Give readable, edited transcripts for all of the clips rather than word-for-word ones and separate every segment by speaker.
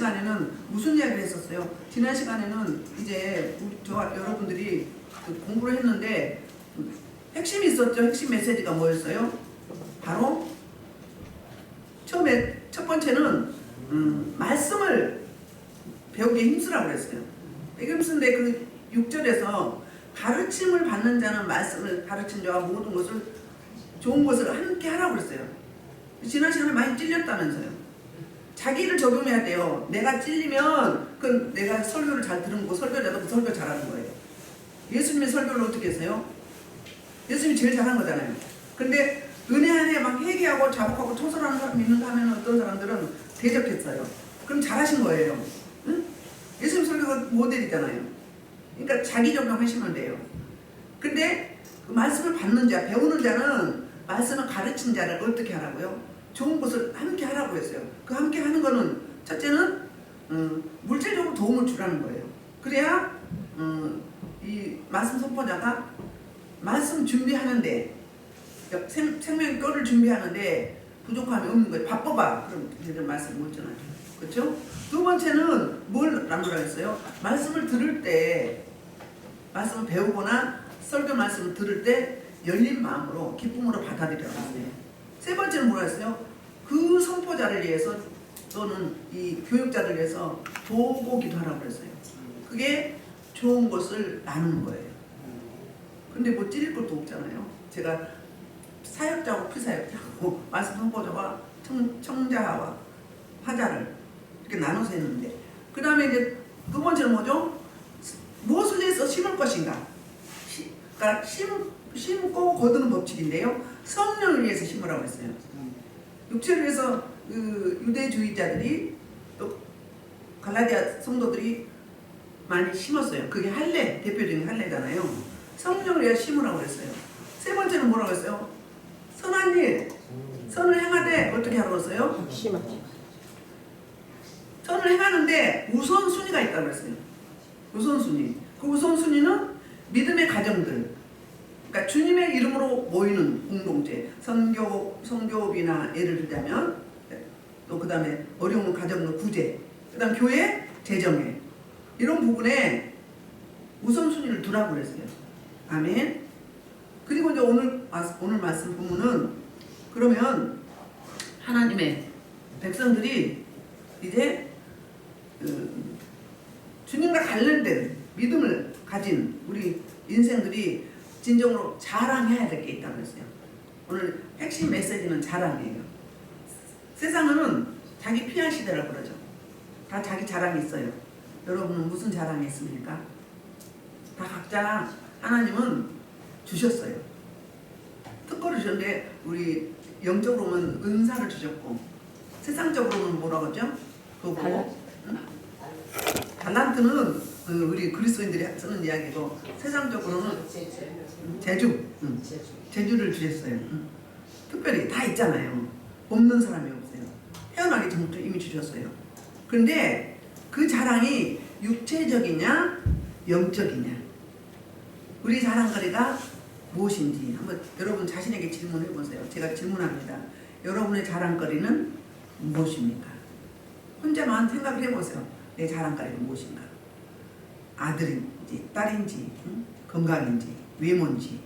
Speaker 1: 시간에는 무슨 이야기를 했었어요? 지난 시간에는 이제 여러분들이 공부를 했는데 핵심이 있었죠. 핵심 메시지가 뭐였어요? 바로 처음에 첫 번째는 말씀을 배우기에 힘쓰라고 그랬어요. 이게 무슨데 그 6절에서 가르침을 받는 자는 말씀을 가르친 자와 모든 것을 좋은 것을 함께 하라고 그랬어요. 지난 시간에 많이 찔렸다면서요. 자기를 적용해야 돼요. 내가 찔리면 그건 내가 설교를 잘 들은 거 설교자도 그 설교 잘하는 거예요. 예수님의 설교를 어떻게 했어요? 예수님이 제일 잘한 거잖아요. 근데 은혜 안에 막 회개하고 자복하고 토설하는 사람이 있는가 하면 어떤 사람들은 대적했어요. 그럼 잘하신 거예요. 응? 예수님 설교가 모델이잖아요. 그러니까 자기 적용하시면 돼요. 근데 그 말씀을 받는 자, 배우는 자는 말씀을 가르친 자를 어떻게 하라고요? 좋은 것을 함께 하라고 했어요. 그 함께 하는 거는 첫째는 물질적으로 도움을 주라는 거예요. 그래야 이 말씀 선포자가 말씀 준비하는데 생명의 뼈를 준비하는데 부족함이 없는 거예요. 바빠봐. 그럼 얘들 말씀 못 전하죠. 그렇죠? 두 번째는 뭘 남으라 했어요? 말씀을 들을 때, 말씀을 배우거나 설교 말씀을 들을 때 열린 마음으로 기쁨으로 받아들이라고 했어요. 세 번째는 뭐라 했어요? 그 선포자를 위해서 또는 이 교육자를 위해서 보고 기도하라고 그랬어요. 그게 좋은 것을 나누는 거예요. 근데 뭐 찔릴 것도 없잖아요. 제가 사역자하고 피사역자하고 말씀 선포자와 청자와 화자를 이렇게 나눠서 했는데, 그 다음에 이제 두 번째는 뭐죠? 무엇을 위해서 심을 것인가? 그러니까 심고 거두는 법칙인데요. 성령을 위해서 심으라고 했어요. 육체를 위해서 그 유대주의자들이 또 갈라디아 성도들이 많이 심었어요. 그게 할례, 대표적인 할례잖아요. 성령을 위해 심으라고 했어요. 세 번째는 뭐라고 했어요? 선한 일, 선을 행하되 어떻게 하라고 했어요? 선을 행하는데 우선순위가 있다고 했어요. 우선순위. 그 우선순위는 믿음의 가정들, 그러니까 주님의 이름으로 모이는 공동체, 성교업이나 예를 들자면 또 그 다음에 어려운 가정의 구제, 그 다음 교회 재정에 이런 부분에 우선순위를 두라고 그랬어요. 아멘. 그리고 이제 오늘 말씀 본문은 그러면 하나님의 백성들이 이제 주님과 관련된 믿음을 가진 우리 인생들이 진정으로 자랑해야 될 게 있다고 했어요. 오늘 핵심 메시지는 자랑이에요. 세상은 자기 피한 시대라고 그러죠. 다 자기 자랑이 있어요. 여러분은 무슨 자랑이 있습니까? 다 각자 하나님은 주셨어요. 특권을 주셨는데 우리 영적으로는 은사를 주셨고 세상적으로는 뭐라고 하죠? 그거 달란트는 우리 그리스도인들이 쓰는 이야기고 세상적으로는 재주를 주셨어요. 특별히 다 있잖아요. 없는 사람이 없어요. 태어나기 전부터 이미 주셨어요. 그런데 그 자랑이 육체적이냐 영적이냐, 우리 자랑거리가 무엇인지 한번 여러분 자신에게 질문해 보세요. 제가 질문합니다. 여러분의 자랑거리는 무엇입니까? 혼자만 생각을 해보세요. 내 자랑거리는 무엇인가? 아들인지 딸인지 건강인지 외모인지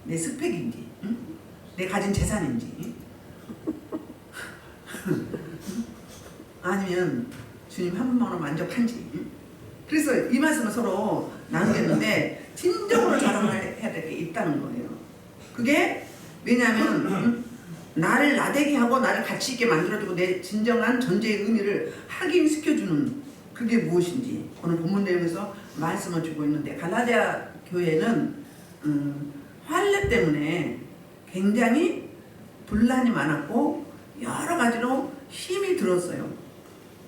Speaker 1: 내 스펙인지 내 가진 재산인지 아니면 주님 한 분만으로 만족한지. 그래서 이 말씀을 서로 나누겠는데 진정으로 자랑을 해야 될 게 있다는 거예요. 그게 왜냐하면 나를 나대게 하고 나를 가치 있게 만들어주고 내 진정한 존재의 의미를 확인시켜주는 그게 무엇인지 오늘 본문 내용에서 말씀을 주고 있는데, 갈라디아 교회는 환례 때문에 굉장히 분란이 많았고 여러 가지로 힘이 들었어요.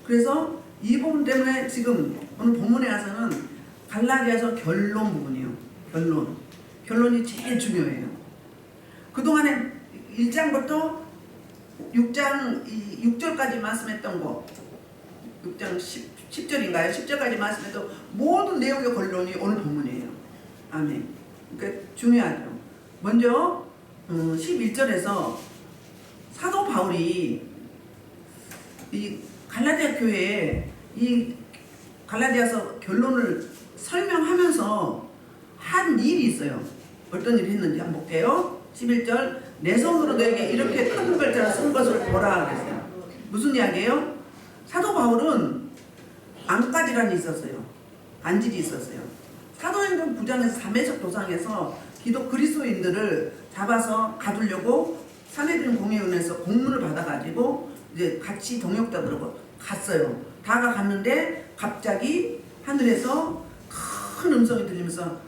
Speaker 1: 그래서 이 부분 때문에 지금 오늘 본문에 와서는 갈라디아서 결론 부분이에요. 결론이 제일 중요해요. 그동안에 1장부터 6절까지 말씀했던 거, 6장 10절인가요? 10절까지 말씀했던 모든 내용의 결론이 오늘 본문이에요. 아멘. 그러니까 중요하죠. 먼저 11절에서 사도 바울이 이 갈라디아 교회에 이 갈라디아서 결론을 설명하면서 한 일이 있어요. 어떤 일을 했는지 한번 볼게요. 11절 내 손으로 너에게 이렇게 큰 글자를 쓴 것을 보라 그랬어요. 무슨 이야기예요? 사도 바울은 안가질환이 있었어요. 안질이 있었어요. 사도행전 9장에서 담에색 도상에서 기독 그리스도인들을 잡아서 가두려고 산헤드린 공회의원에서 공문을 받아가지고 이제 같이 동역자들하고 갔어요. 다가갔는데 갑자기 하늘에서 큰 음성이 들리면서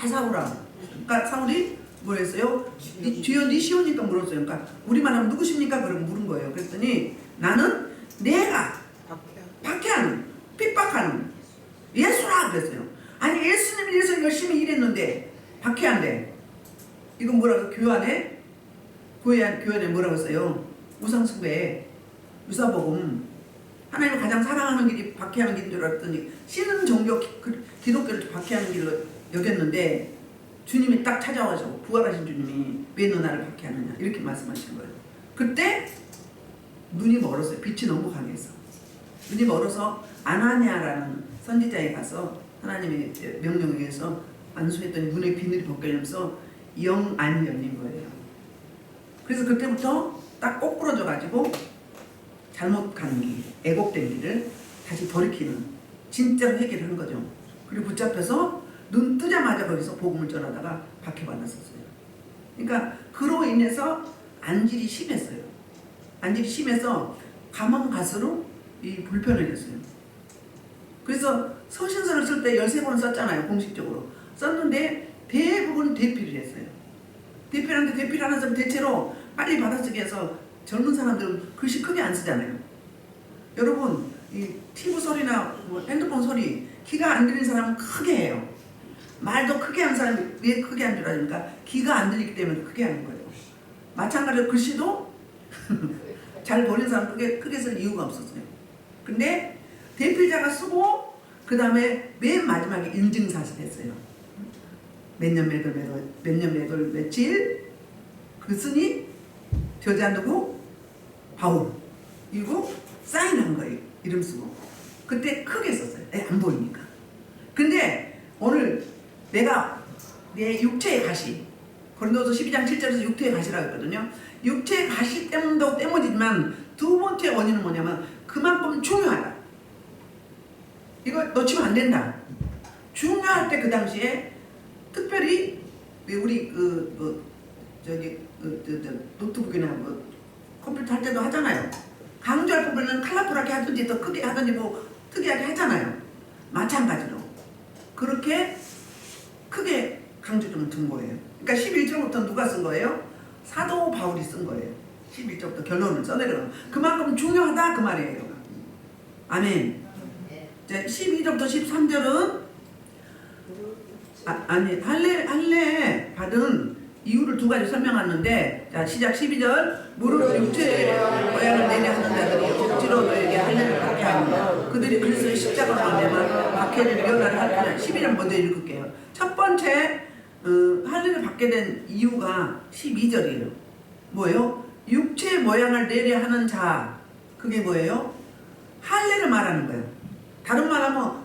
Speaker 1: 사울아. 그러니까 사울이 뭐랬어요? 주여 니시오니까 물었어요. 그러니까 우리만 하면 누구십니까? 그러고 물은 거예요. 그랬더니 나는 내가 박해하는 핍박하는 예수라 그랬어요. 아니 예수님이 위해서 열심히 일했는데 박해한대. 이건 뭐라고 교환에? 교환에 뭐라고 써요? 우상숭배, 유사복음. 하나님을 가장 사랑하는 길이 박해하는 길인 줄 알았더니 신은 종교 기독교를 박해하는 길로 여겼는데 주님이 딱 찾아와서 부활하신 주님이 왜 너 나를 박해하느냐 이렇게 말씀하신 거예요. 그때 눈이 멀었어요. 빛이 너무 강해서 눈이 멀어서 아나니아라는 선지자에 가서 하나님의 명령에 의해서 안수했더니 눈에 비늘이 벗겨지면서 영안이 열린 거예요. 그래서 그때부터 딱 꼬꾸러져 가지고 잘못 가는 길, 애곡된 길을 다시 돌이키는 진짜로 회개를 한 거죠. 그리고 붙잡혀서 눈 뜨자마자 거기서 복음을 전하다가 박해받았었어요. 그러니까 그로 인해서 안질이 심했어요. 안질이 심해서 가면 갈수록 이 불편해졌어요. 그래서 서신서를 쓸 때 13번을 썼잖아요. 공식적으로. 썼는데 대부분 대피를 했어요. 대피하는데 대피하는 사람 대체로 빨리 받아쓰기 해서 젊은 사람들은 글씨 크게 안 쓰잖아요. 여러분 이 TV 소리나 뭐 핸드폰 소리 귀가 안 들리는 사람은 크게 해요. 말도 크게 하는 사람이 왜 크게 한 줄 아십니까? 귀가 안 들리기 때문에 크게 하는 거예요. 마찬가지로 글씨도 잘 보는 사람 크게 쓸 이유가 없었어요. 근데 대필자가 쓰고 그 다음에 맨 마지막에 인증사실 했어요. 몇 년 며칠 그 쓰니 저자 누구? 바울. 이거 사인한 거예요. 이름 쓰고. 그때 크게 썼어요. 안 보이니까. 근데 오늘 내가 내 육체의 가시 고린도서 12장 7절에서 육체의 가시라고 했거든요. 육체의 가시 때문이지만 두 번째 원인은 뭐냐면 그만큼 중요하다. 이거 놓치면 안 된다. 중요할 때 그 당시에 특별히 우리 노트북이나 컴퓨터 할 때도 하잖아요. 강조할 부분은 컬러풀하게 하든지 더 크게 하든지 뭐 특이하게 하잖아요. 마찬가지로 그렇게 크게 강조 좀 둔 거예요. 그러니까 11절부터 누가 쓴 거예요? 사도 바울이 쓴 거예요. 11절부터 결론을 써내려요. 그만큼 중요하다 그 말이에요. 아멘. 이제 12절부터 13절은 할례 받은 이유를 두 가지 설명하는데, 자 시작 12절 무릇 육체의 모양을 내려 하는 자들이 억지로 너에게 할례를 받게 하며 그들이 그리스도의 십자가로 말미암아 박해를 면하려 할 뿐이야. 12절 먼저 읽을게요. 첫 번째 할례를 받게 된 이유가 12절이에요. 뭐예요? 육체의 모양을 내려 하는 자. 그게 뭐예요? 할례를 말하는 거예요. 다른 말하면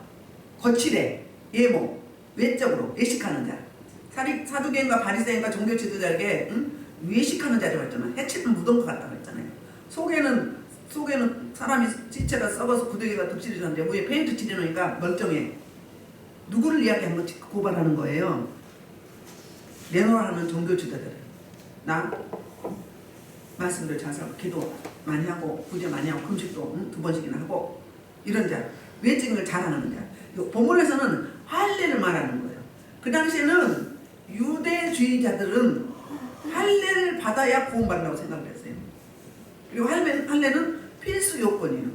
Speaker 1: 거칠에, 예모, 외적으로 외식하는 자. 사두개인과 바리새인과 종교 지도자에게 외식하는 자라고 했잖아요. 해치는 묻은 것 같다고 했잖아요. 속에는 사람이 지체가 썩어서 구더기가 득실이는데 위에 페인트 칠해놓으니까 멀쩡해. 누구를 이야기한 거 고발하는 거예요? 내놓으라 하는 종교 지도자들. 나 말씀들 잘 살고 기도 많이 하고 구제 많이 하고 금식도 2번씩이나 하고 이런 자. 외적인 걸 잘하는 자. 본문에서는 할례를 말하는 거예요. 그 당시에는 유대주의자들은 할례를 받아야 구원받는다고 생각을 했어요. 그리고 할례는 필수 요건이에요.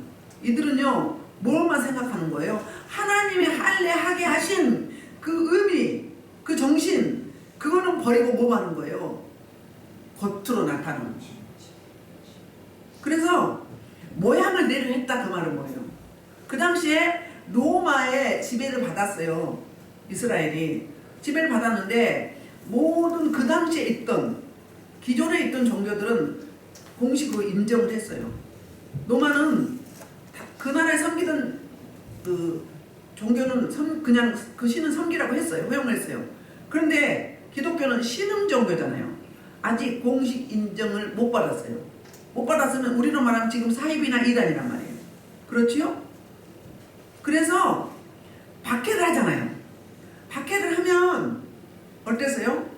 Speaker 1: 이들은요 뭘만 생각하는 거예요? 하나님이 할례하게 하신 그 의미, 그 정신, 그거는 버리고 뭐 하는 거예요? 겉으로 나타나는 거예요. 그래서 모양을 내려 했다 그 말은 뭐예요? 그 당시에 로마의 지배를 받았어요. 이스라엘이 지배를 받았는데 모든 그 당시에 있던 기존에 있던 종교들은 공식으로 인정을 했어요. 로마는 그 나라에 섬기던 그 종교는 그냥 그 신은 섬기라고 했어요. 허용했어요. 그런데 기독교는 신흥 종교잖아요. 아직 공식 인정을 못 받았어요. 못 받았으면 우리로 말하면 지금 사입이나 이단이란 말이에요. 그렇지요? 그래서 박해를 하잖아요. 박해를 하면 어땠어요?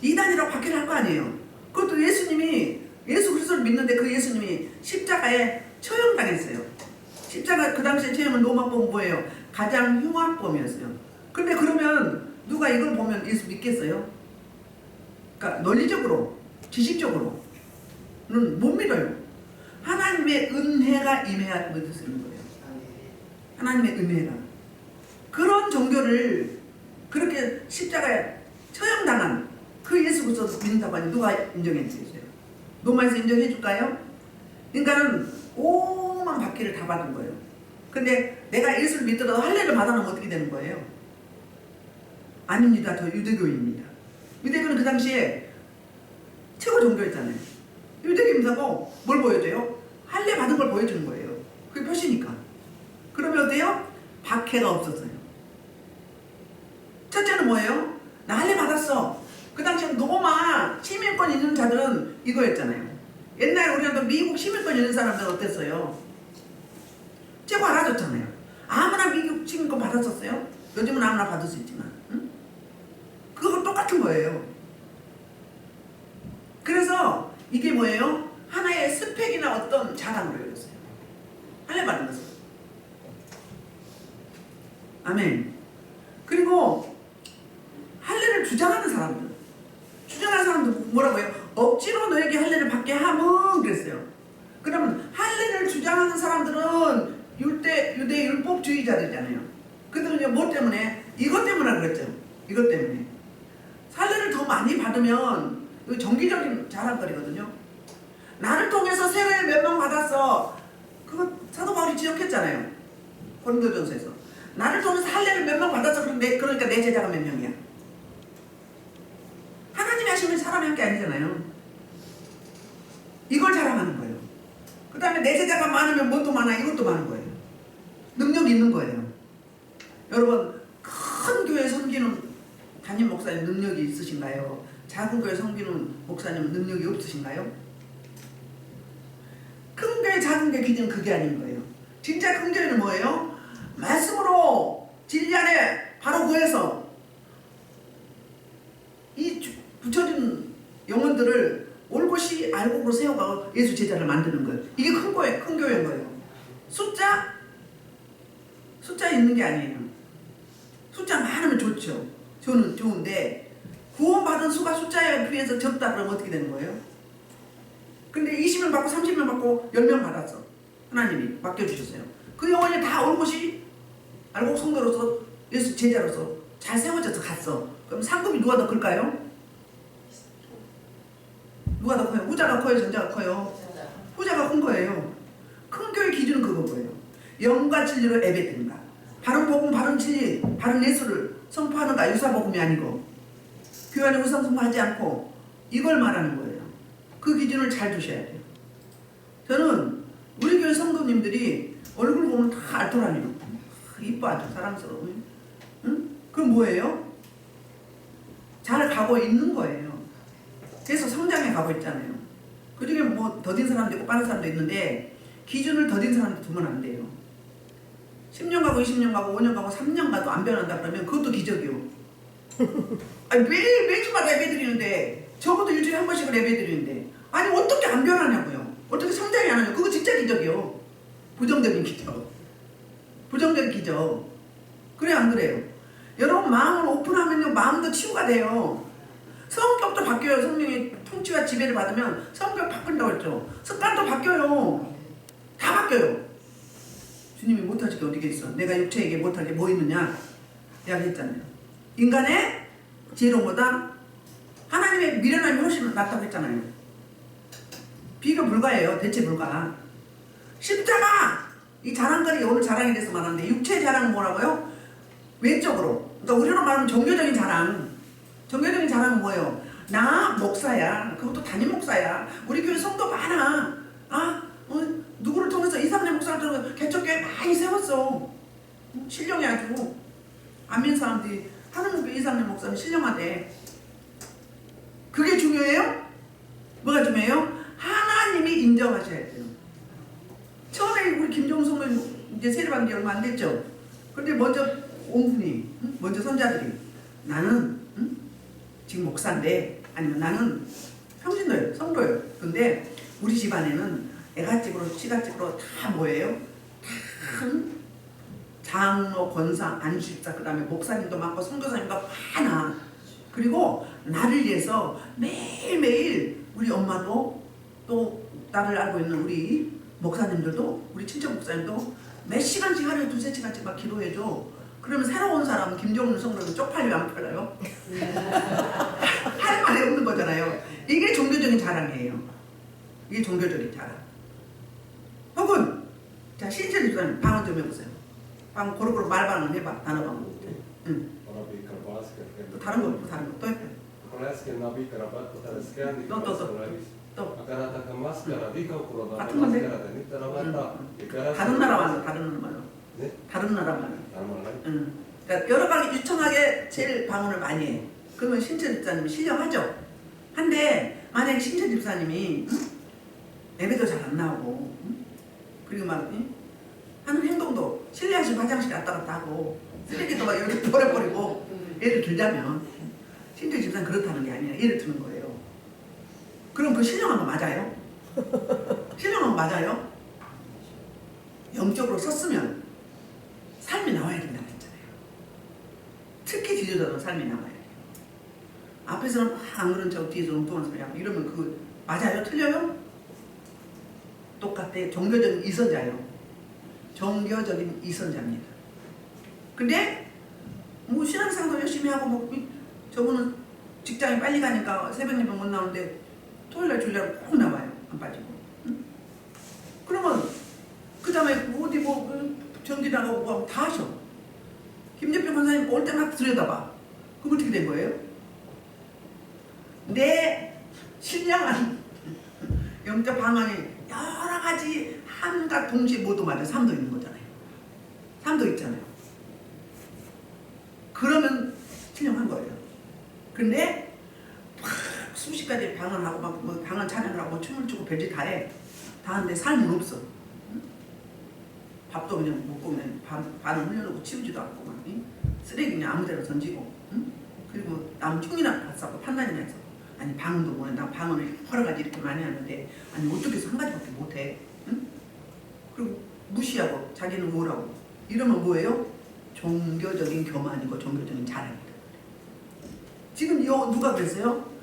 Speaker 1: 이단이라고 박해를 할 거 아니에요. 그것도 예수 그리스도를 믿는데 그 예수님이 십자가에 처형당했어요. 십자가 그 당시에 처형은 로마법 뭐예요? 가장 흉악범이었어요. 근데 그러면 누가 이걸 보면 예수 믿겠어요? 그러니까 논리적으로, 지식적으로는 못 믿어요. 하나님의 은혜가 임해야 믿을 수 있는 거예요. 하나님의 은혜가. 그런 종교를 그렇게 십자가에 처형당한 그 예수 그리스도 믿는다고 하니 누가 인정해 주세요? 로마에서 인정해 줄까요? 인간은 오만 박해를 다 받은 거예요. 근데 내가 예수를 믿더라도 할례를 받아놓으면 어떻게 되는 거예요? 아닙니다. 저 유대교입니다. 유대교는 그 당시에 최고 종교였잖아요. 유대교임사고 뭘 보여줘요? 할례 받은 걸 보여주는 거예요. 그게 표시니까. 그러면 어때요? 박해가 없었어요. 첫째는 뭐예요? 나 할례 받았어. 그 당시에 로마 시민권 있는 자들은 이거였잖아요. 옛날에 우리가 미국 시민권 있는 사람들은 어땠어요? 최고 알아줬잖아요. 아무나 미국 시민권 받았었어요? 요즘은 아무나 받을 수 있지만. 응? 그거 똑같은 거예요. 그래서 이게 뭐예요? 하나의 스펙이나 어떤 자랑으로 여겼어요. 할례 받은 것은. 아멘. 그리고 할례를 주장하는 사람들. 주장하는 사람들 뭐라고 해요? 억지로 너에게 할례를 받게 함은 그랬어요. 그러면 할례를 주장하는 사람들은 유대 율법주의자들이잖아요. 그들은 뭐 때문에? 이것 때문에 그랬죠. 이것 때문에. 할례를 더 많이 받으면 정기적인 자랑거리거든요. 나를 통해서 세례 몇 명 받았어. 그거 사도 바울이 지적했잖아요. 고린도전서에서. 나를 통해서 할례를 몇 명 받았어. 그러니까 내 제자가 몇 명이야. 하나님이 하시면 사람이 한 게 아니잖아요. 이걸 자랑하는 거예요. 그 다음에 내 제자가 많으면 뭣도 많아. 이것도 많은 거예요. 능력이 있는 거예요. 여러분 큰 교회 섬기는 담임 목사님 능력이 있으신가요? 작은 교회 섬기는 목사님은 능력이 없으신가요? 큰 교회 작은 교회 기준은 그게 아닌 거예요. 진짜 큰 교회는 뭐예요? 말씀으로 진리 안에 바로 구해서 이 붙여진 영혼들을 올곧이 알곡으로 세워가고 예수 제자를 만드는 거예요. 이게 큰 교회, 큰 교회인 거예요. 숫자 있는 게 아니에요. 숫자 많으면 좋죠. 저는 좋은데 구원받은 수가 숫자에 비해서 적다 그러면 어떻게 되는 거예요? 근데 20명 받고 30명 받고 10명 받았어. 하나님이 맡겨주셨어요. 그 영혼이 다 올곧이 알곡 성도로서 예수 제자로서 잘 세워져서 갔어. 그럼 상급이 누가 더 클까요? 누가 더 커요? 후자가 커요? 전자가 커요? 후자가 큰 거예요. 큰 교회 기준은 그거예요. 영과 진리로 예배드린가. 바른 복음, 바른 진리, 바른 예수를 선포하는가. 유사복음이 아니고 교회 안에 우상 선포하지 않고 이걸 말하는 거예요. 그 기준을 잘 두셔야 돼요. 저는 우리 교회 성도님들이 얼굴 보면 다 알토라니요. 이뻐 아주 사랑스러워. 응? 그럼 뭐예요? 잘 가고 있는 거예요. 그래서 성장해 가고 있잖아요. 그 중에 뭐 더딘 사람도 있고 빠른 사람도 있는데 기준을 더딘 사람한테 두면 안 돼요. 10년 가고 20년 가고 5년 가고 3년 가도 안 변한다 그러면 그것도 기적이요. 아니 매주마다 예배 드리는데 적어도 일주일에 한 번씩은 예배 드리는데 아니 어떻게 안 변하냐고요. 어떻게 성장이 안 하냐고. 그거 진짜 기적이요. 부정적인 기적. 부정적인 기적. 그래 안 그래요? 여러분 마음을 오픈하면요 마음도 치유가 돼요. 성격도 바뀌어요. 성령의 통치와 지배를 받으면 성격 바꾼다고 했죠. 습관도 바뀌어요. 다 바뀌어요. 주님이 못하실 게 어디가 있어. 내가 육체에게 못할 게 뭐 있느냐 이야기했잖아요. 인간의 지혜로움보다 하나님의 미련함이 훨씬 낫다고 했잖아요. 비교 불가예요. 대체 불가. 십자가 이 자랑거리가 오늘 자랑에 대해서 말하는데 육체 자랑은 뭐라고요? 외적으로. 그러니까 우리로 말하면 종교적인 자랑. 종교적인 자랑은 뭐예요? 나 목사야. 그것도 담임 목사야. 우리 교회 성도 많아. 누구를 통해서 세웠어. 이상래 목사들은 개척교회 많이 세웠어. 신령이 아주 안 믿는 사람들이 하는 이상래 목사는 신령하대. 그게 중요해요? 뭐가 중요해요? 하나님이 인정하셔야 돼요. 처음에 우리 김종성 이제 세례받은 지 얼마 안 됐죠. 근데 먼저 옹분이 먼저 선자들이 나는 지금 목사인데 아니면 나는 평신도예요, 성도예요. 근데 우리 집안에는 애가집으로 시가집으로 다 뭐예요? 다 장로, 권사, 안수집사, 그 다음에 목사님도 많고 선교사님도 많아. 그리고 나를 위해서 매일매일 우리 엄마도 또 나를 알고 있는 우리 목사님들도 우리 친척 목사님도 몇 시간씩 하루에 2-3시간씩 막 기도해줘. 그러면 새로운 사람 김종훈 성도는 쪽팔려 안 팔려요? 할 말이 없는 거잖아요. 이게 종교적인 자랑이에요. 이게 종교적인 자랑. 혹은 자 신철 집사님 방언 좀 해보세요. 방언 고루고루 말방언 해봐. 단어방언. 응. 또 다른 거 또 해봐. 또 같은 건데? 다른 나라 말로 다른 말로.
Speaker 2: 네?
Speaker 1: 다른 나라 말로.
Speaker 2: 다른 말로?
Speaker 1: 응. 그러니까 여러 가지 유창하게 제일 방언을 많이 해. 그러면 신철 집사님이 신령하죠. 한데 만약 신철 집사님이 예배도 잘 안 나오고 그리고 막 하는 행동도 실내하시고 화장실 갔다 갔다 하고 쓰레기도 막 이렇게 버려버리고 예를 들자면 신철 집사는 그렇다는 게 아니라 예를 드는 거예요. 그럼 그 신령한 거 맞아요? 신령한 거 맞아요? 영적으로 섰으면 삶이 나와야 된다고 했잖아요. 특히 뒤져져도 삶이 나와야 돼요. 앞에서는 막 안 그런 척 뒤에서 엉뚱한 소리 하고 이러면 그 맞아요? 틀려요? 똑같아. 종교적인 이선자예요. 종교적인 이선자입니다. 근데 뭐 신앙생활도 열심히 하고 뭐 저분은 직장에 빨리 가니까 새벽 예배 못 나오는데 토요일날 주일날 꼭 나와요. 안 빠지고. 응? 그러면 그 다음에 어디 뭐 전기 나가고 뭐 다 하셔. 김재평 권사님 올 때마다 들여다봐. 그럼 어떻게 된 거예요? 내 신령한 영적 방안이 여러 가지 한가 동시에 모두 맞아. 3도 있는 거잖아요. 3도 있잖아요. 그러면 신령한 거예요. 근데 막 수십 가지 방언하고 막 뭐 방언 찬양을 하고 춤을 추고 별짓 다 해. 다 하는데 삶은 없어. 응? 밥도 그냥 먹고 그냥 반은 흘려놓고 치우지도 않고 막 쓰레기 그냥 아무데나 던지고 응? 그리고 남 충이나 봤었고 판단이나 했어. 아니 방언도 뭐해. 나 방언을 여러 가지 이렇게 많이 하는데 아니 어떻게 해서 한 가지밖에 못해. 응? 그리고 무시하고 자기는 뭐라고 이러면 뭐예요? 종교적인 교만이고 종교적인 자랑이다. 지금 누가 그랬어요?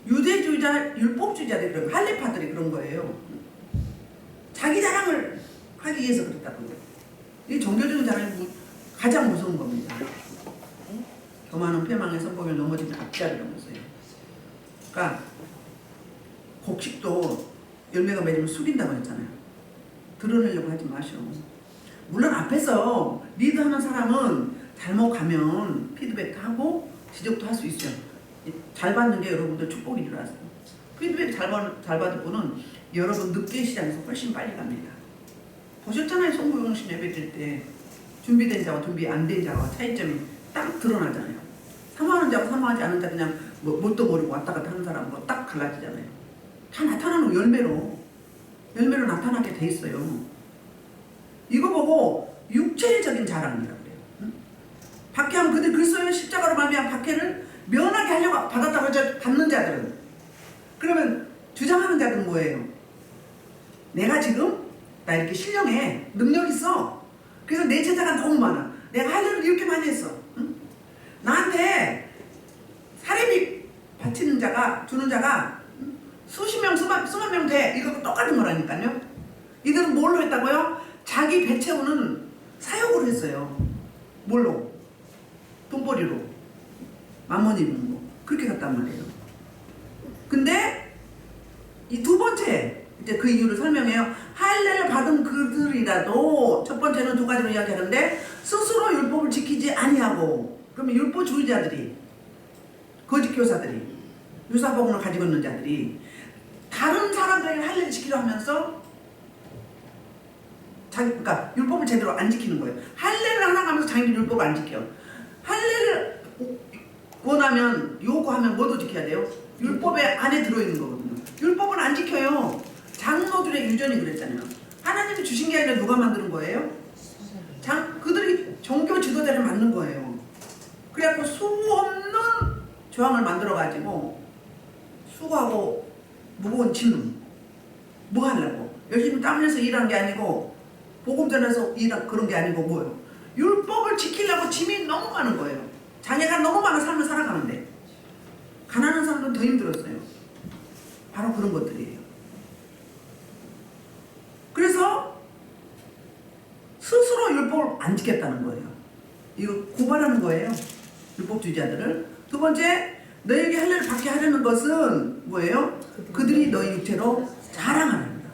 Speaker 1: 유대주의자, 율법주의자들이 그런 할례파들이 그런 거예요. 자기 자랑을 하기 위해서 그랬다는 거예요. 이게 종교적인 자랑이 가장 무서운 겁니다. 교만은 패망의 선봉에 넘어지면 앞자리라고 했어요. 그러니까 곡식도 열매가 맺으면 숙인다고 했잖아요. 드러내려고 하지 마시오. 물론 앞에서 리드하는 사람은 잘못 가면 피드백도 하고 지적도 할 수 있어요. 잘 받는 게 여러분들 축복인 줄 아세요. 피드백 잘 받은 분은 여러분 늦게 시작해서 훨씬 빨리 갑니다. 보셨잖아요. 송구용신 예배 드릴 때 준비된 자와 준비 안 된 자와 차이점이 딱 드러나잖아요. 사모하는 자와 사모하지 않은 자 그냥 뭐 뭣도 모르고 왔다 갔다 하는 사람으로 딱 갈라지잖아요. 다 나타나는 열매로 나타나게 돼 있어요. 이거 보고 육체적인 자랑이라고 그래요. 응? 박해하면 그들 그리스도의 십자가로 말미암아 박해를 면하게 하려고 받았다고 받는 자들은 그러면 주장하는 자들은 뭐예요? 내가 지금 나 이렇게 신령해 능력 있어. 그래서 내 제자가 너무 많아. 내가 할 일을 이렇게 많이 했어. 응? 나한테 사례비 바치는 자가 주는 자가 수십 명 수만 명 돼. 이거 똑같은 거라니까요. 이들은 뭘로 했다고요? 자기 배 채우는 사역으로 했어요. 뭘로? 돈벌이로. 만원 입는 거. 그렇게 갔단 말이에요. 근데 이 두 번째 이제 그 이유를 설명해요. 할례를 받은 그들이라도 첫 번째는 두 가지로 이야기하는데 스스로 율법을 지키지 아니하고 그러면 율법주의자들이 거짓 교사들이 유사복음을 가지고 있는 자들이 다른 사람들에게 할례를 지키려 하면서 그러니까 율법을 제대로 안 지키는 거예요. 할례를 하나 가면서 자기는 율법을 안 지켜. 할례를 원하면 요구하면 뭐도 지켜야 돼요? 율법에 안에 들어있는 거거든요. 율법은 안 지켜요. 장로들의 유전이 그랬잖아요. 하나님이 주신 게 아니라 누가 만드는 거예요? 그들이 종교 지도자를 만든 거예요. 그래갖고 수 없는 조항을 만들어가지고 수고하고 무거운 짐 뭐 하려고 열심히 땀 흘려서 일한 게 아니고 복음 전해서 일한 그런 게 아니고 뭐예요? 율법을 지키려고 짐이 너무 많은 거예요. 장애가 너무 많은 삶을 살아가는데 가난한 사람들은 더 힘들었어요. 바로 그런 것들이에요. 그래서 스스로 율법을 안 지켰다는 거예요. 이거 고발하는 거예요. 율법주의자들을. 두 번째, 너에게 할례를 받게 하려는 것은 뭐예요? 그들이 너희 육체로 자랑하는 거다.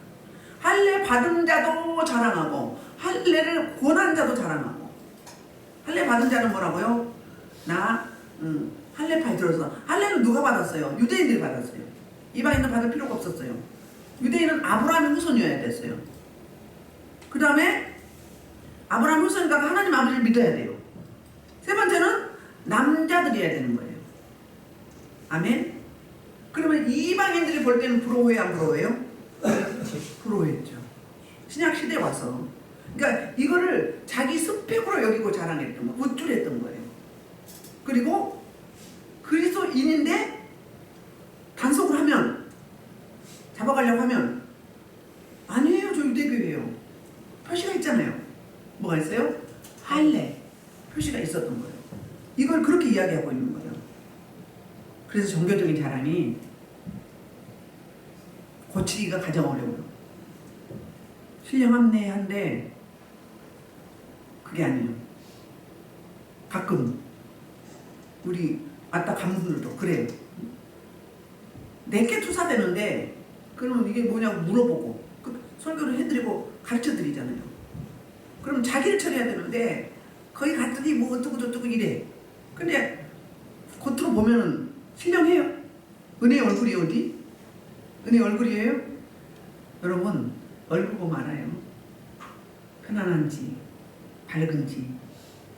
Speaker 1: 할례 받은 자도 자랑하고 할례를 권한 자도 자랑하고. 할례 받은 자는 뭐라고요? 나 할례파에 들어서. 할례는 누가 받았어요? 유대인들이 받았어요. 이방인은 받을 필요가 없었어요. 유대인은 아브라함의 후손이어야 됐어요. 그 다음에 아브라함 후손이니까 하나님 아버지를 믿어야 돼요. 세 번째는 남자들이어야 되는 거예요. 아멘. 그러면 이방인들이 볼 때는 부러워해요, 안 부러워해요? 부러워했죠. 신약 시대에 와서. 그러니까 이거를 자기 스펙으로 여기고 자랑했던 거, 우쭐했던 거예요. 그리고 그리스도인인데 단속을 하면, 잡아가려고 하면 아니에요, 저 유대교예요. 표시가 있잖아요. 뭐가 있어요? 할례 표시가 있었던 거예요. 이걸 그렇게 이야기하고 있는 거예요. 그래서 종교적인 자랑이 고치기가 가장 어려워요. 신령합네 한데 그게 아니에요. 가끔 우리 아따 간분들도 그래요. 내게 투사되는데 그러면 이게 뭐냐고 물어보고 설교를 해드리고 가르쳐드리잖아요. 그럼 자기를 처리해야 되는데 거기 갔더니 뭐 어쩌고 저쩌고 이래. 근데 겉으로 보면은 신령해요. 은혜의 얼굴이 어디? 은혜의 얼굴이에요? 여러분 얼굴 보면 알아요. 편안한지 밝은지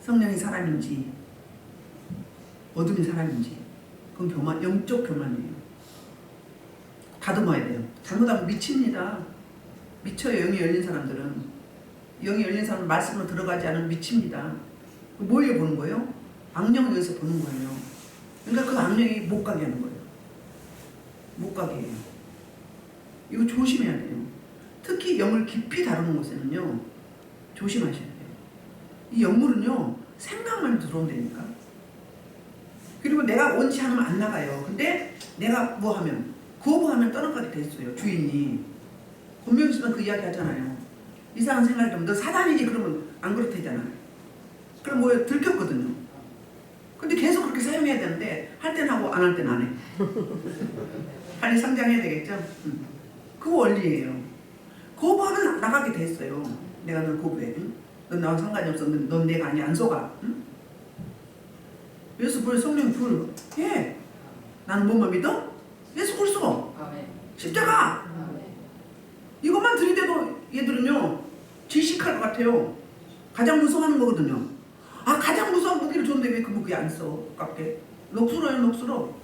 Speaker 1: 성령이 사람인지 어둠이 사람인지. 그건 교만, 영적 교만이에요. 다듬어야 돼요. 잘못하면 미칩니다. 미쳐요. 영이 열린 사람들은. 영이 열린 사람은 말씀으로 들어가지 않으면 미칩니다. 뭐에 보는 거예요? 악령을 여기서 보는 거예요. 그러니까 그 악령이 못 가게 하는 거예요. 못 가게 해요. 이거 조심해야 돼요. 특히 영을 깊이 다루는 곳에는요 조심하셔야 돼요. 이 영물은요 생각만 들어온다니까. 그리고 내가 원치 않으면 안 나가요. 근데 내가 뭐 하면 거부하면 떠나가게 됐어요. 주인이 권명 있으면 그 이야기 하잖아요. 이상한 생각이 들면 너 사단이지 그러면 안 그렇대잖아. 그럼 뭐예요? 들켰거든요. 근데 계속 그렇게 사용해야 되는데 할 때는 하고 안 할 때는 안 해. 빨리 성장해야 되겠죠? 그 원리예요. 거부하면 나가게 됐어요. 내가 널 거부해. 응? 넌 나와 상관이 없어. 넌 내가 아니야. 안 속아. 응? 예수 불 성령 불 해. 나는 뭐만 믿어? 예수 그리스도. 십자가. 이것만 들이대도 얘들은요 질식할 것 같아요. 가장 무서워하는 거거든요. 아 가장 무서운 무기를 줬는데 왜 그 무기 안 써? 깎게. 녹슬어요. 녹슬어.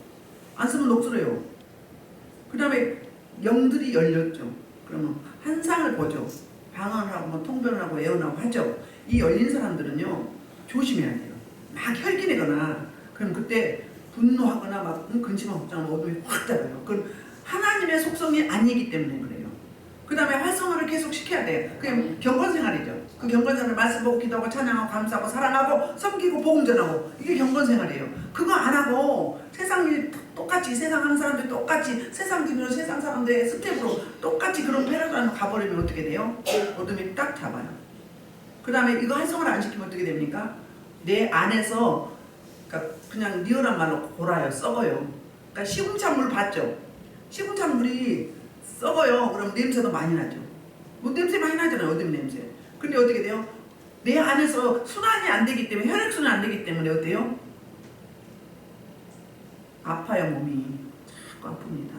Speaker 1: 안 쓰면 녹슬어요. 그 다음에 영들이 열렸죠. 그러면 환상을 보죠. 방언을 하고 뭐 통변을 하고 예언하고 하죠. 이 열린 사람들은요 조심해야 돼요. 막 혈기내거나 그럼 그때 분노하거나 막 근심하고 걱정하면 어둠이 확 잡아요. 그건 하나님의 속성이 아니기 때문에 그래요. 그 다음에 활성화를 계속 시켜야 돼요. 그게 경건생활이죠. 그 경건생활을 말씀 보고 기도하고 찬양하고 감사하고 사랑하고 섬기고 복음 전하고 이게 경건생활이에요. 그거 안 하고 세상 일 똑같이 세상 하는 사람들 똑같이 세상 기준으로 세상 사람들의 스텝으로 똑같이 그런 패러다임을 가버리면 어떻게 돼요? 어둠이 딱 잡아요. 그 다음에 이거 활성화를 안 시키면 어떻게 됩니까? 내 안에서 그러니까 그냥 리얼한 말로 골아요. 썩어요. 그러니까 시궁창물 봤죠? 시궁창물이 썩어요. 그럼 냄새도 많이 나죠. 뭐 냄새 많이 나잖아요. 어둠 냄새. 근데 어떻게 돼요? 내 안에서 순환이 안 되기 때문에 혈액순환 안 되기 때문에 어때요? 아파요. 몸이 자꾸 아픕니다.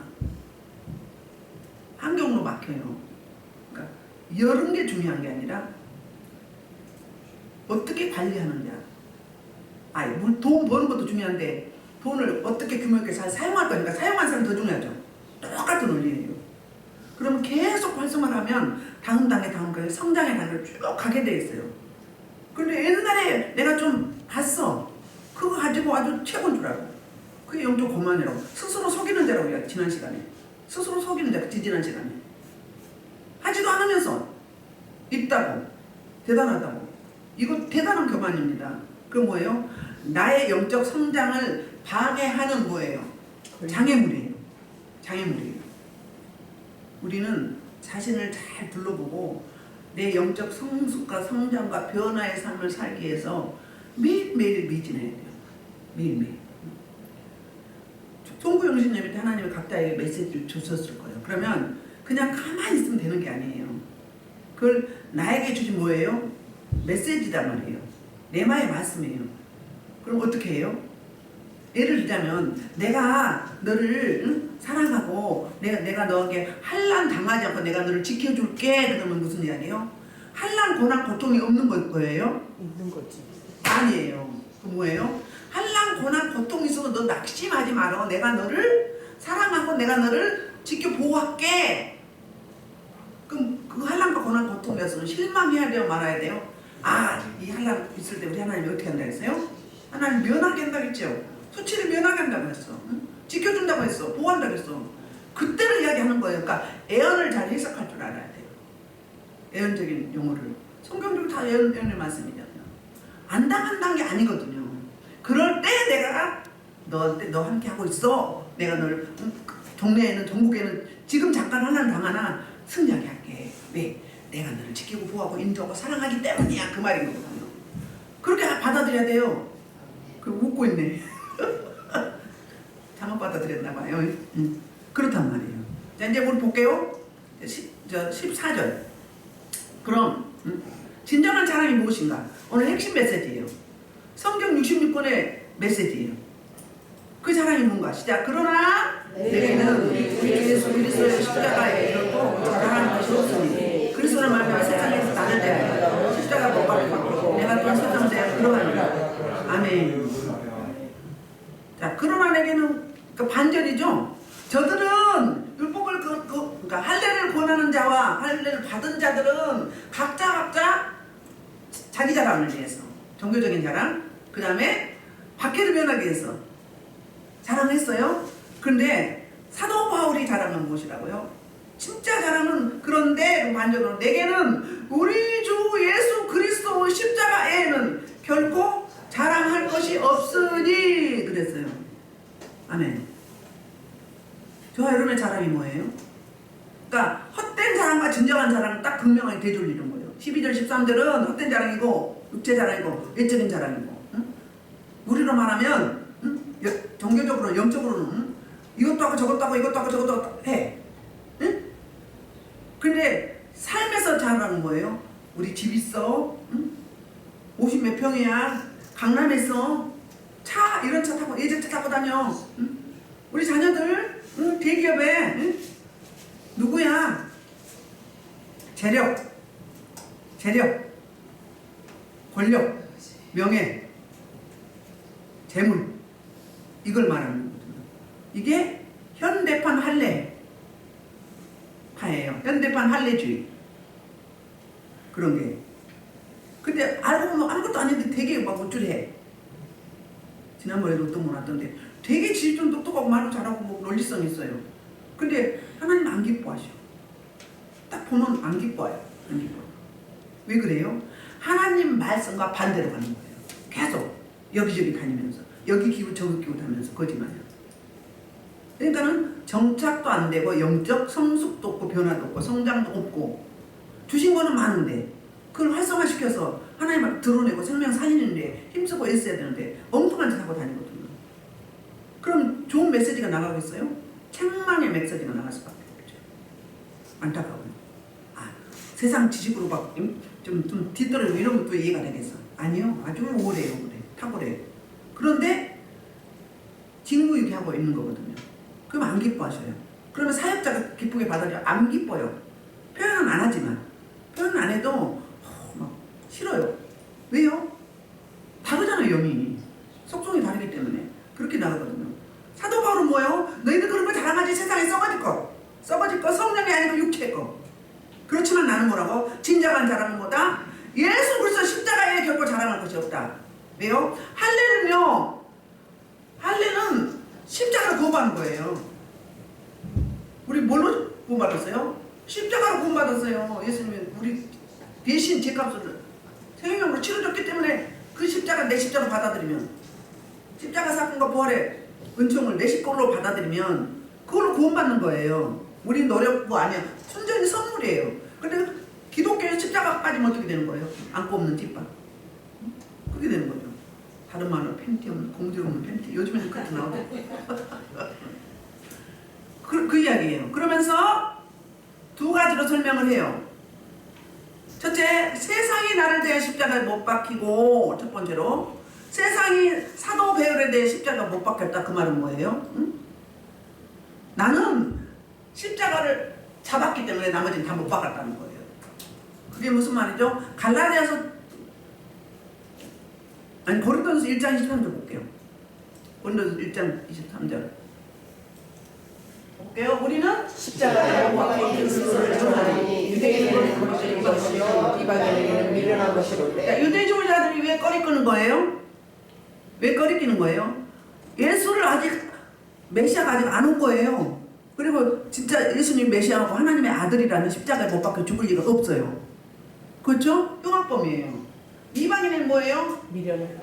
Speaker 1: 환경으로 막혀요. 그러니까 이런 게 중요한 게 아니라 어떻게 관리하느냐. 돈 버는 것도 중요한데 돈을 어떻게 규모 있게 잘 사용할 거니까 사용한 사람이 더 중요하죠. 똑같은 원리예요. 그러면 계속 활성화를 하면 다음 단계 성장의 단계를 쭉 가게 돼 있어요. 근데 옛날에 내가 좀 봤어. 그거 가지고 아주 최고인 줄 알고. 그게 영적 고만이라고. 스스로 속이는 자라고 지난 시간에. 스스로 속이는 자, 지난 시간에. 하지도 않으면서 있다고. 대단하다고. 이거 대단한 교만입니다. 그 뭐예요? 나의 영적 성장을 방해하는 뭐예요? 장애물이에요. 장애물이에요. 우리는 자신을 잘 둘러보고 내 영적 성숙과 성장과 변화의 삶을 살기 위해서 매일매일 미진해야 돼요. 매일매일. 송구영신님이 하나님이 각자에게 메시지를 주셨을 거예요. 그러면 그냥 가만히 있으면 되는 게 아니에요. 그걸 나에게 주신 뭐예요? 메시지단 말이에요. 내 마의 말씀이에요. 그럼 어떻게 해요? 예를 들자면 내가 너를 사랑하고 내가 너에게 환난 당하지 않고 내가 너를 지켜줄게. 그러면 무슨 이야기예요? 환난 고난 고통이 없는 거예요?
Speaker 2: 있는 거지.
Speaker 1: 아니에요. 그 뭐예요? 환난 고난 고통이 있어도 너 낙심하지 마라. 내가 너를 사랑하고 내가 너를 지켜 보호할게. 그럼 그 환난과 고난 고통에서는 실망해야 돼요, 말아야 돼요? 이 환난 있을 때 우리 하나님이 어떻게 한다 했어요? 하나님 면하게 한다고 했죠. 수치를 면하게 한다고 했어. 응? 지켜준다고 했어. 보호한다고 했어. 그때를 이야기하는 거예요. 그러니까 애언을 잘 해석할 줄 알아야 돼요. 애언적인 용어를. 성경적으로 다 애언의 말씀이잖아요. 안 당한다는 게 아니거든요. 그럴 때 내가 너 함께 하고 있어. 내가 너를 동네에는 전국에는 지금 잠깐 하나는 당하나 승리하게 할게. 왜? 내가 너를 지키고 보호하고 인도하고 사랑하기 때문이야. 그 말인 거거든요. 그렇게 받아들여야 돼요. 그 웃고 있네. 잘못 받아들였나 봐요. 그렇단 말이에요. 자, 이제 우리 볼게요. 14절. 그럼 진정한 자랑이 무엇인가? 오늘 핵심 메시지예요. 성경 66권의 메시지예요. 그 자랑이 뭔가? 시작. 그러나 내게는 우리 예수 그리스도의 십자가에 이르고 자랑하는 것이 없으니 그리스도를 말하면 세상에서 나는 자야. 십자가 못 받고 내가 또한 세상 자에 들어가니라. 아멘. 자, 그러나 내게는 그 반절이죠. 저들은 율법을 그러니까 할례를 권하는 자와 할례를 받은 자들은 각자 자기 자랑을 위해서 종교적인 자랑, 그 다음에 박해를 면하기 위해서 자랑했어요. 그런데 사도 바울이 자랑한 무엇이라고요? 진짜 자랑은 그런데 반절로 내게는 우리 주 예수 그리스도 십자가에는 결코 자랑할 것이 없으니 그랬어요. 아멘. 저와 여러분의 자랑이 뭐예요? 그러니까 헛된 자랑과 진정한 자랑은 딱 극명하게 되돌리는 거예요. 12절 13절은 헛된 자랑이고 육체 자랑이고 외적인 자랑이고. 우리로 말하면 종교적으로 영적으로는 이것도 하고 저것도 하고 이것도 하고 저것도 해. 근데 삶에서 자랑은 뭐예요? 우리 집 있어. 50몇 평이야. 강남에 있어. 차 이런 차 타고 예전차 타고 다녀. 우리 자녀들 대기업에 누구야? 재력, 권력, 명예, 재물 이걸 말하는 거거든요. 이게 현대판 할례파예요. 현대판 할례주의 그런 게. 근데 알고 보면 아무것도 아닌데 되게 막 어쩌래. 지난번에도 어떤 분 왔던데 되게 질 좀 똑똑하고 말도 잘하고 뭐 논리성 있어요. 근데 하나님 안 기뻐하셔. 딱 보면 안 기뻐요. 안 기뻐요. 왜 그래요? 하나님 말씀과 반대로 가는 거예요. 계속 여기저기 다니면서 여기 기우 저기 기우 다니면서 거짓말이에요. 그러니까는 정착도 안 되고 영적 성숙도 없고 변화도 없고 성장도 없고 주신 거는 많은데 그걸 활성화시켜서 하나님을 드러내고 생명 살리는데 힘쓰고 애써야 되는데 엉뚱한 짓 하고 다니거든요. 그럼 좋은 메시지가 나가겠어요? 책망의 메시지가 나갈 수밖에 없죠. 안타까워요. 세상 지식으로 막 좀 뒤떨어지고 이런 것도 이해가 되겠어. 아니요. 아주 오래요. 탁월해요. 그런데 직무유기 하고 있는 거거든요. 그럼 안 기뻐하셔요. 그러면 사역자가 기쁘게 받아들여 안 기뻐요. 표현은 안 하지만 표현 안 해도 막 싫어요. 왜요? 다르잖아요, 영이. 속성이 다르기 때문에 그렇게 나가거든요. 사도 바울은 뭐예요? 너희들 그런 거 자랑하지 세상에 썩어질 거. 썩어질 거 성령이 아니고 육체의 거. 그렇지만 나는 뭐라고? 진정한 자랑은 뭐다? 예수 그리스도 십자가에 결코 자랑할 것이 없다. 왜요? 할례는요. 할례는 십자가로 구원받는 거예요. 우리 뭘로 구원받았어요? 십자가로 구원받았어요. 예수님이 우리 대신 죄값을 생명으로 치러줬기 때문에 그 십자가 내 십자가로 받아들이면 십자가 사건과 부활의 은총을 내 식구로 받아들이면 그걸로 구원받는 거예요. 우리 노력도 아니야. 순전히 선물이에요. 근데 기독교의 십자가 빠지면 어떻게 되는 거예요? 안고 없는 뒷밥. 그렇게 되는 거죠. 다른 말로 팬티 없는, 공들 없는 팬티. 요즘에는 그렇게 나오죠. 그 이야기예요. 그러면서 두 가지로 설명을 해요. 첫째, 세상이 나를 대해 십자가에 못 박히고, 첫 번째로 세상이 사도 베드로에 대해 십자가 못 박혔다. 그 말은 뭐예요? 응? 나는 십자가를 잡았기 때문에 나머지는 다 못 박았다는 거예요. 그게 무슨 말이죠? 갈라디아서 아니 고린도서 1장 23절 볼게요. 고린도서 1장 23절 볼게요. 우리는
Speaker 2: 십자가에 못 박힌 그리스도를 전하니 유대인은 거짓된 것이요 이방인에게는 미련한 것이로되.
Speaker 1: 유대주의자들이 왜 꺼리끄는 거예요? 왜 꺼리끼는 거예요? 예수를 아직 메시아가 아직 안 온 거예요. 그리고 진짜 예수님 메시아하고 하나님의 아들이라는 십자가에 못 박혀 죽을 리가 없어요. 그렇죠? 흉악범이에요. 이방인은 뭐예요?
Speaker 2: 미련해.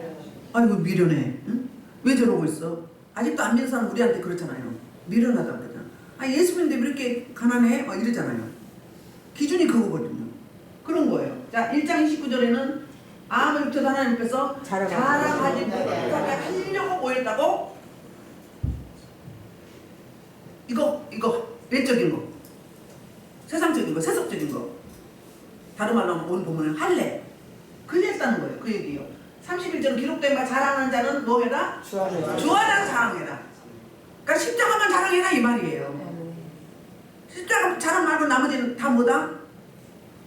Speaker 1: 아이고 미련해. 응? 왜 저러고 있어? 아직도 안 믿는 사람 우리한테 그렇잖아요. 미련하다고 그러잖아. 아 예수 믿는데 왜 이렇게 가난해? 막 이러잖아요. 기준이 그거거든요. 그런 거예요. 자 1장 29절에는 아무 육체도 하나님께서 자랑하지 못하게 하려고 모였다고. 이거 외적인 거, 세상적인 거, 세속적인 거. 다른 말로 하면 오늘 보면 할례. 그랬다는 거예요. 그 얘기예요. 31절 기록된 바 자랑하는 자는 뭐해라? 주 안에서 자랑해라. 그러니까 십자가만 자랑해라 이 말이에요. 십자가 자랑 말고 나머지는 다 뭐다?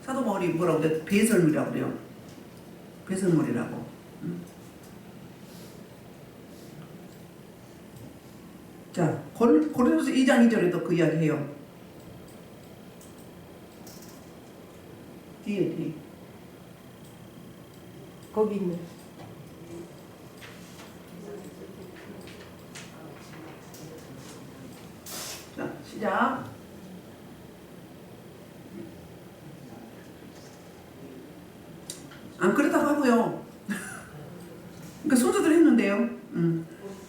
Speaker 1: 사도 바울이 뭐라고 그래? 배설물이라고 그래요. 배설물이라고. 자, 고린도서 2장 2절에도 그 이야기 해요. 뒤에.
Speaker 2: 거기 있네.
Speaker 1: 자, 시작. 안 그렇다고 하고요. 그러니까 순서대로 했는데요.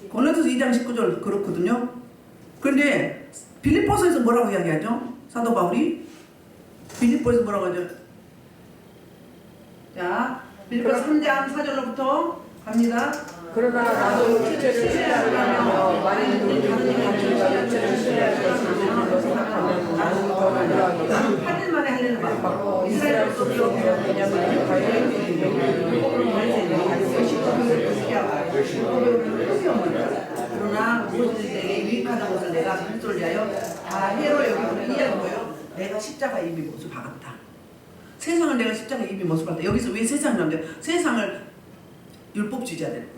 Speaker 1: 고린도서 2장 19절 그렇거든요. 그런데 빌립보서에서 뭐라고 이야기하죠? 사도 바울이 빌립보에서 뭐라고 하죠? 자, 빌립보서 3장 4절로부터 갑니다.
Speaker 2: 그러나 나도 육체를 신뢰하며 만일 누구든지 가르쳐 육체를 신뢰할 것을 믿는 생각하면 나는 더 안전하겠다.
Speaker 1: 8일 만에 하려는 말.
Speaker 2: 받고 이스라엘 속으로 왜냐하면 과연
Speaker 1: 그러나 무엇인에게 유익하다는 것을 내가 그리스도를 위하여 다 해로 여기고 이해하고요. 내가 십자가에 이미 못을 박았다. 세상을 내가 십자가에 이미 못을 박았다. 여기서 왜 세상을 하는데 세상을 율법주의자 되는 거예요.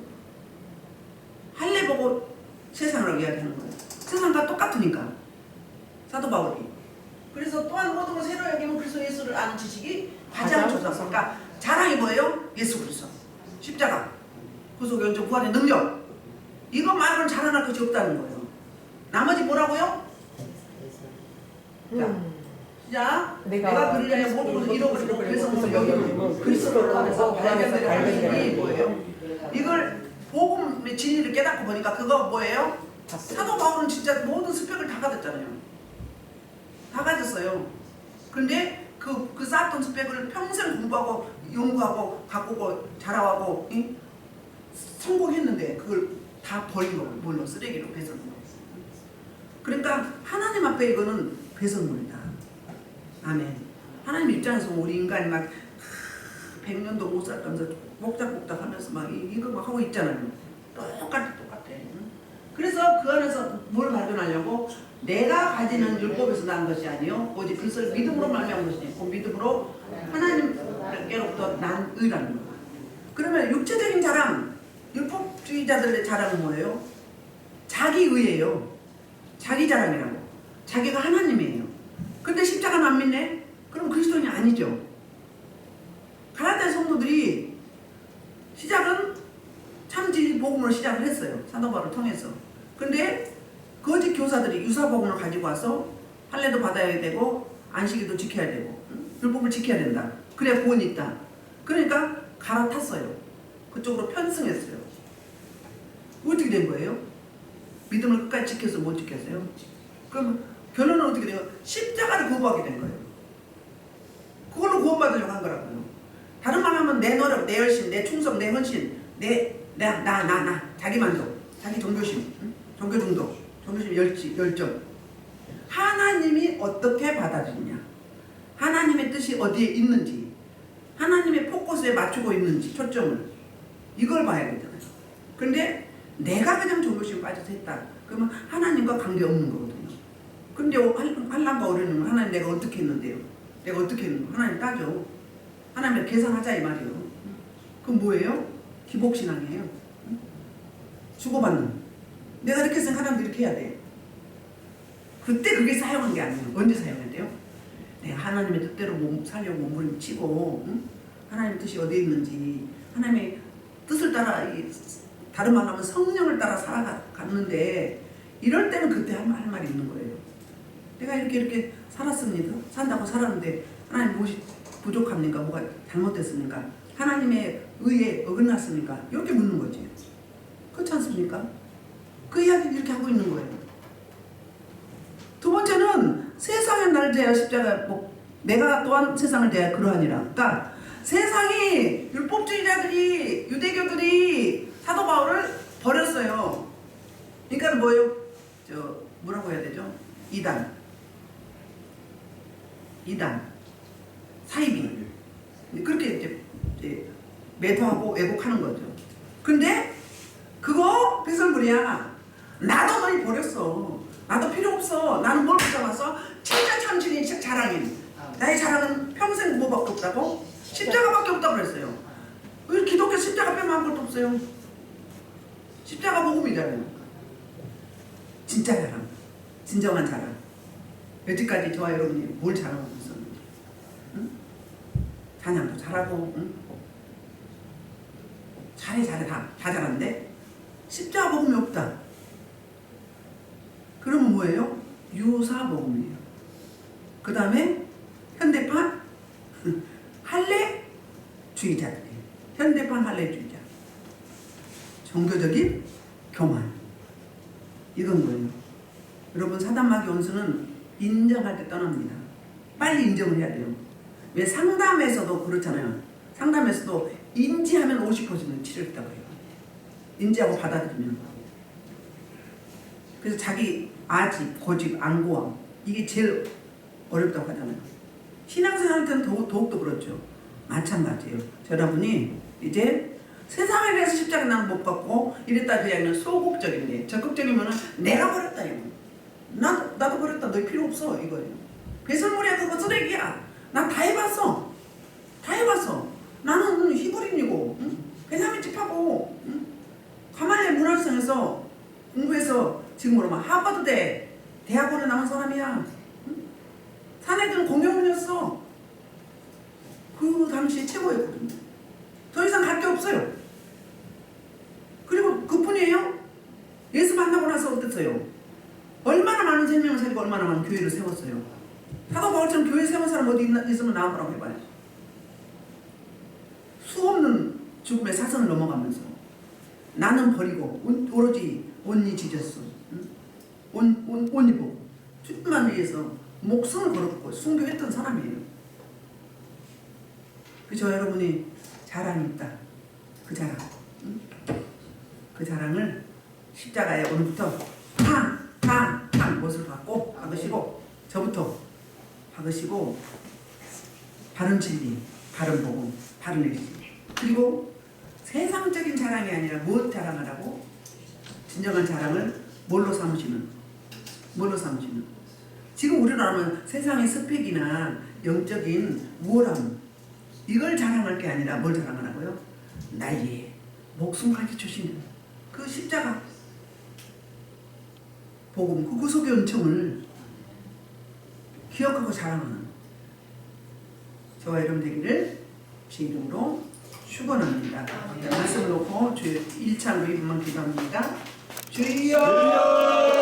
Speaker 1: 할례 보고 세상을 이야기하는 거예요. 세상과 똑같으니까. 사도 바울이. 그래서 또한 모든 걸 새로 여기면 그리스도 예수를 아는 지식이 가장 좋다. 그러니까 자랑이 뭐예요? 예수 그리스도. 십자가. 구속 연적 부활의 능력. 이거 말고는 자랑할 것이 없다는 거예요. 나머지 뭐라고요? 자, 시작. 내가 그를 위하여 모든 것을 잃어버리고 그래서 오늘 여기 그리스도를 통해서 발견되는 것이 뭐예요? 이걸 복음의 진리를 깨닫고 보니까 그거 뭐예요? 사도 바울은 진짜 모든 스펙을 다 가졌잖아요. 다 가졌어요. 근데 그 쌓았던 스펙을 평생 공부하고 연구하고 가꾸고 자라하고 성공했는데 그걸 다 버린 거고 뭘로 쓰레기로 배설물. 그러니까 하나님 앞에 이거는 배설물이다. 아멘. 하나님 입장에서 우리 인간이 막 100년도 못 살면서 목작목작 하면서 막 이거 막 하고 있잖아요. 똑같아. 그래서 그 안에서 뭘 발견하려고 내가 가지는 율법에서 난 것이 아니요 오직 그것을 믿음으로 말미암은 것이니 그 믿음으로 하나님께로부터 난 의라는 거예요. 그러면 육체적인 자랑, 율법주의자들의 자랑은 뭐예요? 자기 의예요. 자기 자랑이라고. 자기가 하나님이에요. 근데 십자가는 안 믿네? 그럼 그리스도인이 아니죠. 갈라디아 성도들이 시작은 참진 복음으로 시작을 했어요. 사도 바울을 통해서. 근데 거짓 교사들이 유사 복음을 가지고 와서 할례도 받아야 되고 안식일도 지켜야 되고 율법을 지켜야 된다. 그래야 구원이 있다. 그러니까 갈아탔어요. 그쪽으로 편승했어요. 어떻게 된 거예요? 믿음을 끝까지 지켜서 못 지켰어요. 그럼 결론은 어떻게 돼요? 십자가를 거부하게 된 거예요. 그걸로 구원받으려고 한 거라고요. 다른 말 하면 내 노력, 내 열심, 내 충성, 내 헌신, 나 자기 만족, 자기 종교심, 종교 중독, 종교심 열정. 하나님이 어떻게 받아주느냐, 하나님의 뜻이 어디에 있는지, 하나님의 포커스에 맞추고 있는지 초점을 이걸 봐야 되잖아요. 그런데 내가 그냥 종교심에 빠져서 했다. 그러면 하나님과 관계없는 거거든요. 근데 한란과 어려는 하나님 내가 어떻게 했는데요? 내가 어떻게 했는데 하나님 따져. 하나님 계산하자 이 말이에요. 그럼 뭐예요? 기복신앙이에요. 주고받는. 내가 이렇게 했으니까 하나님도 이렇게 해야 돼. 그때 그게 사용한 게 아니에요. 언제 사용해야 돼요? 내가 하나님의 뜻대로 살려고 몸부림치고 하나님의 뜻이 어디에 있는지, 하나님의 뜻을 따라, 다른 말로 하면 성령을 따라 살아갔는데 이럴 때는 그때 할 말이 있는 거예요. 내가 이렇게 살았습니다. 산다고 살았는데 하나님 무엇이 부족합니까? 뭐가 잘못됐습니까? 하나님의 의에 어긋났습니까? 이렇게 묻는 거지. 그렇지 않습니까? 그 이야기를 이렇게 하고 있는 거예요. 두 번째는 세상의 나를 대하여 십자가, 내가 또한 세상을 대하여 그러하니라. 그러니까 세상이, 율법주의자들이, 유대교들이 사도 바울을 버렸어요. 그러니까 뭐예요? 뭐라고 해야 되죠? 이단, 사이비. 그렇게 이제 매도하고 왜곡하는 거죠. 근데 그거 배설물이야. 나도 너희 버렸어. 나도 필요 없어. 나는 뭘 붙잡았어? 진짜 참신이 자랑인. 나의 자랑은 평생 뭐밖에 없다고? 십자가밖에 없다고 그랬어요. 왜 기독교 십자가 빼면 아무것도 없어요? 십자가 복음이잖아요. 진짜 자랑, 진정한 자랑. 여태까지 저와 여러분이 뭘 자랑하고 있었는지, 응? 찬양도 잘하고, 응? 잘해 다 잘하는데 십자가 복음이 없다. 그러면 뭐예요? 유사복음이에요. 그 다음에 현대판 할례주의자들이에요. 현대판 할례주의자. 종교적인 교만. 이건 뭐예요? 여러분, 사단마귀 원수는 인정할 때 떠납니다. 빨리 인정을 해야 돼요. 왜 상담에서도 그렇잖아요. 상담에서도 인지하면 50%는 치료했다고 해요. 인지하고 받아들이면. 그래서 자기 아집, 고집, 안고함, 이게 제일 어렵다고 하잖아요. 신앙생활한테는 더욱더 그렇죠. 마찬가지예요. 여러분이 이제 세상에 대해서 십자가 나는 못 받고 이랬다 그러면 소극적인데, 적극적이면 내가 버렸다 이거. 나도 버렸다. 너희 필요 없어 이거예요. 배설물이야. 그거 쓰레기야. 난 다 해봤어. 나는 히브리인이고, 응? 베냐민 집하고, 응? 가말리엘 문화성에서 공부해서 지금으로 막 하버드대 대학원에 나온 사람이야. 응? 사내들은 공용이었어. 그 당시 최고였거든요. 더 이상 갈 게 없어요. 그리고 그뿐이에요. 예수 만나고 나서 어땠어요? 얼마나 많은 생명을 살리고 얼마나 많은 교회를 세웠어요. 사도 바울처럼 교회 세운 사람 어디 있으면 나와보라고 해봐요. 수없는 죽음의 사선을 넘어가면서 나는 버리고 오로지 온니 지졌어. 온니 보고 주님만 위해서 목숨을 걸었고 순교했던 사람이에요. 그저 여러분이 자랑이 있다. 그 자랑. 그 자랑을 십자가에 오늘부터 탕 못을 받고 박으시고, 저부터 박으시고, 바른 진리, 바른 복음, 바른 의지. 그리고 세상적인 자랑이 아니라 무엇 자랑을 하고, 진정한 자랑을 뭘로 삼으시는? 지금 우리나라는 세상의 스펙이나 영적인 우월함, 이걸 자랑할 게 아니라 뭘 자랑하라고요? 나의 목숨까지 주시는 그 십자가 복음, 그 구속의 은총을 기억하고 자랑하는 저와 여러분 되기를 제 이름으로 축원합니다. 말씀을 놓고 주의 1차로 2분만 기도합니다. 주여